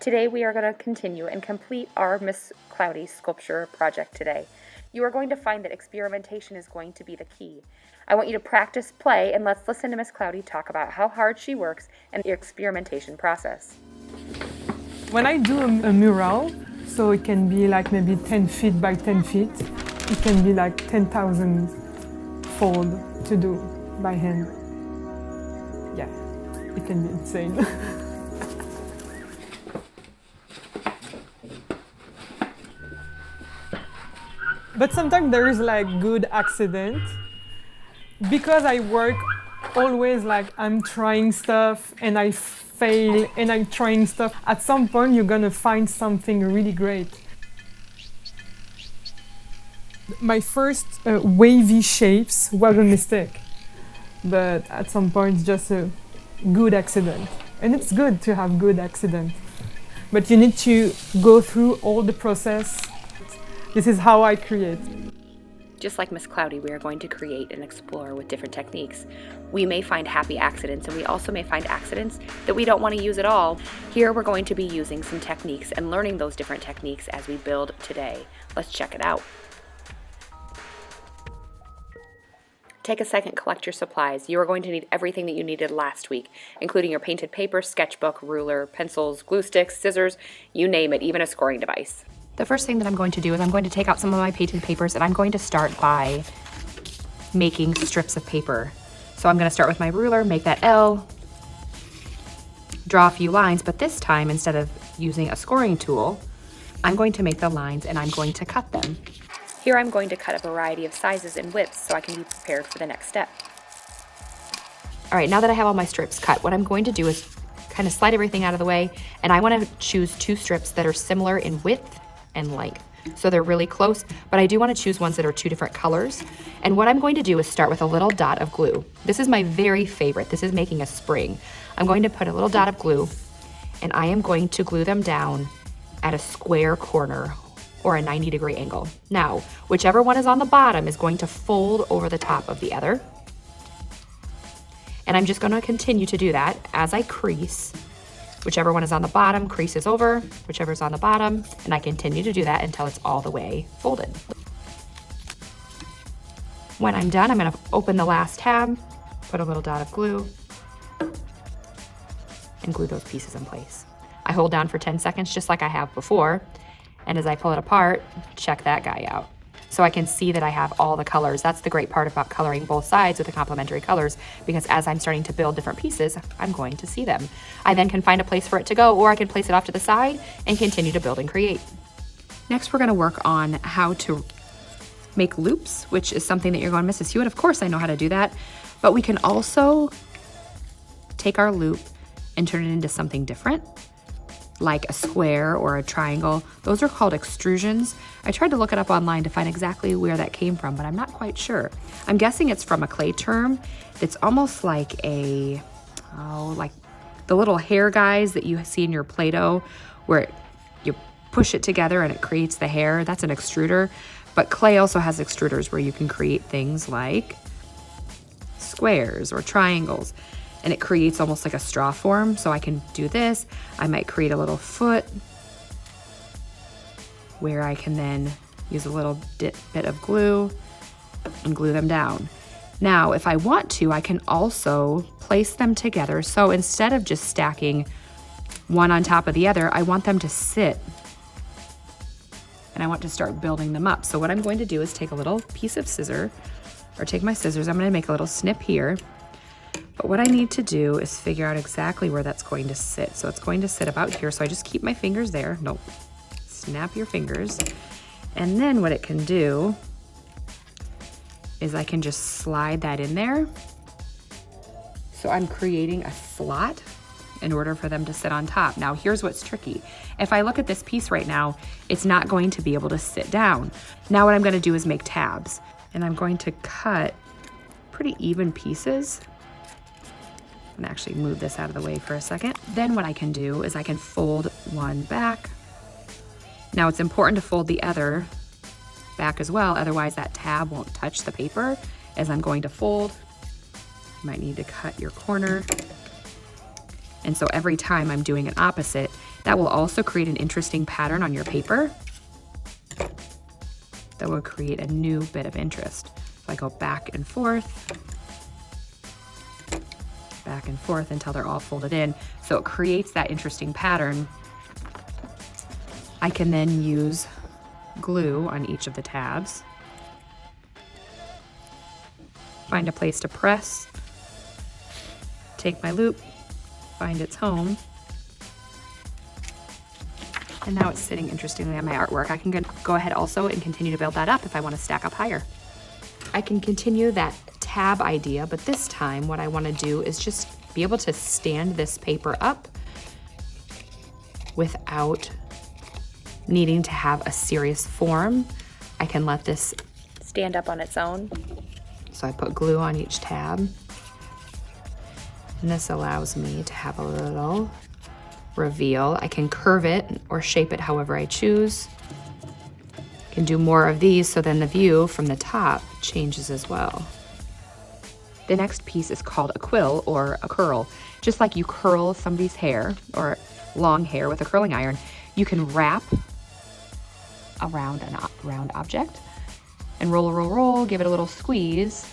Today we are going to continue and complete our Miss Cloudy sculpture project today. You are going to find that experimentation is going to be the key. I want you to practice, play, and let's listen to Miss Cloudy talk about how hard she works and the experimentation process. When I do a mural, so it can be like maybe 10 feet by 10 feet, it can be like 10,000 fold to do by hand. Yeah, it can be insane. But sometimes there is like good accident. Because I work always like I'm trying stuff and I fail and I'm trying stuff, at some point you're gonna find something really great. My first wavy shapes was a mistake, but at some point it's just a good accident. And it's good to have good accident, but you need to go through all the process. This is how I create. Just like Miss Cloudy, we are going to create and explore with different techniques. We may find happy accidents, and we also may find accidents that we don't want to use at all. Here we're going to be using some techniques and learning those different techniques as we build today. Let's check it out. Take a second, collect your supplies. You are going to need everything that you needed last week, including your painted paper, sketchbook, ruler, pencils, glue sticks, scissors, you name it, even a scoring device. The first thing that I'm going to do is I'm going to take out some of my painted papers, and I'm going to start by making strips of paper. So I'm going to start with my ruler, make that L, draw a few lines, but this time instead of using a scoring tool, I'm going to make the lines and I'm going to cut them. Here I'm going to cut a variety of sizes and widths so I can be prepared for the next step. All right, now that I have all my strips cut, what I'm going to do is kind of slide everything out of the way, and I want to choose two strips that are similar in width and length. So they're really close, but I do want to choose ones that are two different colors. And what I'm going to do is start with a little dot of glue. This is my very favorite. This is making a spring. I'm going to put a little dot of glue, and I am going to glue them down at a square corner or a 90-degree angle. Now, whichever one is on the bottom is going to fold over the top of the other. And I'm just going to continue to do that as I crease. Whichever one is on the bottom creases over, whichever is on the bottom, and I continue to do that until it's all the way folded. When I'm done, I'm going to open the last tab, put a little dot of glue, and glue those pieces in place. I hold down for 10 seconds just like I have before, and as I pull it apart, check that guy out. So I can see that I have all the colors. That's the great part about coloring both sides with the complementary colors, because as I'm starting to build different pieces, I'm going to see them. I then can find a place for it to go, or I can place it off to the side and continue to build and create. Next, we're gonna work on how to make loops, which is something that you're going, Mrs. Hewitt, of course I know how to do that. But we can also take our loop and turn it into something different, like a square or a triangle. Those are called extrusions. I tried to look it up online to find exactly where that came from, but I'm not quite sure. I'm guessing it's from a clay term that's almost like like the little hair guys that you see in your Play-Doh, where you push it together and it creates the hair. That's an extruder. But clay also has extruders where you can create things like squares or triangles, and it creates almost like a straw form. So I can do this. I might create a little foot where I can then use a little bit of glue and glue them down. Now, if I want to, I can also place them together. So instead of just stacking one on top of the other, I want them to sit, and I want to start building them up. So what I'm going to do is take a little piece of scissor, or take my scissors, I'm gonna make a little snip here. But what I need to do is figure out exactly where that's going to sit. So it's going to sit about here. So I just keep my fingers there. Nope. Snap your fingers. And then what it can do is I can just slide that in there. So I'm creating a slot in order for them to sit on top. Now here's what's tricky. If I look at this piece right now, it's not going to be able to sit down. Now what I'm gonna do is make tabs, and I'm going to cut pretty even pieces. And actually move this out of the way for a second. Then what I can do is I can fold one back. Now it's important to fold the other back as well, otherwise that tab won't touch the paper as I'm going to fold. You might need to cut your corner. And so every time I'm doing an opposite, that will also create an interesting pattern on your paper that will create a new bit of interest. So I go back and forth until they're all folded in. So it creates that interesting pattern. I can then use glue on each of the tabs. Find a place to press, take my loop, find its home, and now it's sitting interestingly on my artwork. I can go ahead also and continue to build that up if I want to stack up higher. I can continue that tab idea, but this time what I want to do is just be able to stand this paper up without needing to have a serious form. I can let this stand up on its own. So I put glue on each tab. And this allows me to have a little reveal. I can curve it or shape it however I choose. I can do more of these so then the view from the top changes as well. The next piece is called a quill or a curl. Just like you curl somebody's hair or long hair with a curling iron, you can wrap around a round object and roll, give it a little squeeze.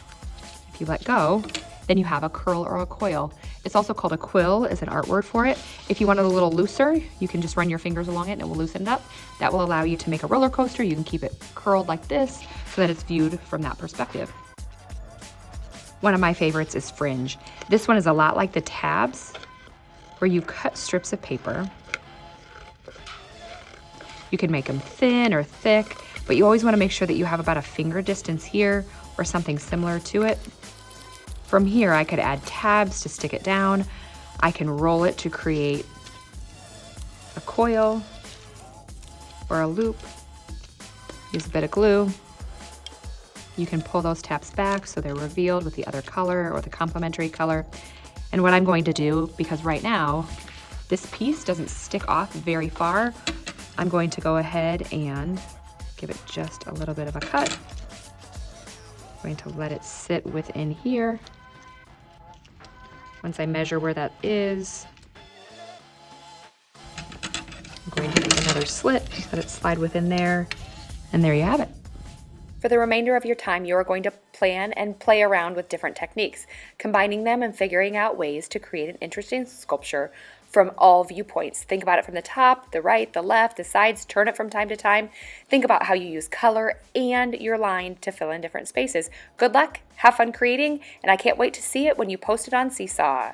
If you let go, then you have a curl or a coil. It's also called a quill, is an art word for it. If you want it a little looser, you can just run your fingers along it and it will loosen it up. That will allow you to make a roller coaster. You can keep it curled like this so that it's viewed from that perspective. One of my favorites is fringe. This one is a lot like the tabs, where you cut strips of paper. You can make them thin or thick, but you always want to make sure that you have about a finger distance here or something similar to it. From here, I could add tabs to stick it down. I can roll it to create a coil or a loop. Use a bit of glue. You can pull those tabs back so they're revealed with the other color or the complementary color. And what I'm going to do, because right now this piece doesn't stick off very far, I'm going to go ahead and give it just a little bit of a cut. I'm going to let it sit within here. Once I measure where that is, I'm going to make another slit, let it slide within there, and there you have it. For the remainder of your time, you are going to plan and play around with different techniques, combining them and figuring out ways to create an interesting sculpture from all viewpoints. Think about it from the top, the right, the left, the sides, turn it from time to time. Think about how you use color and your line to fill in different spaces. Good luck, have fun creating, and I can't wait to see it when you post it on Seesaw.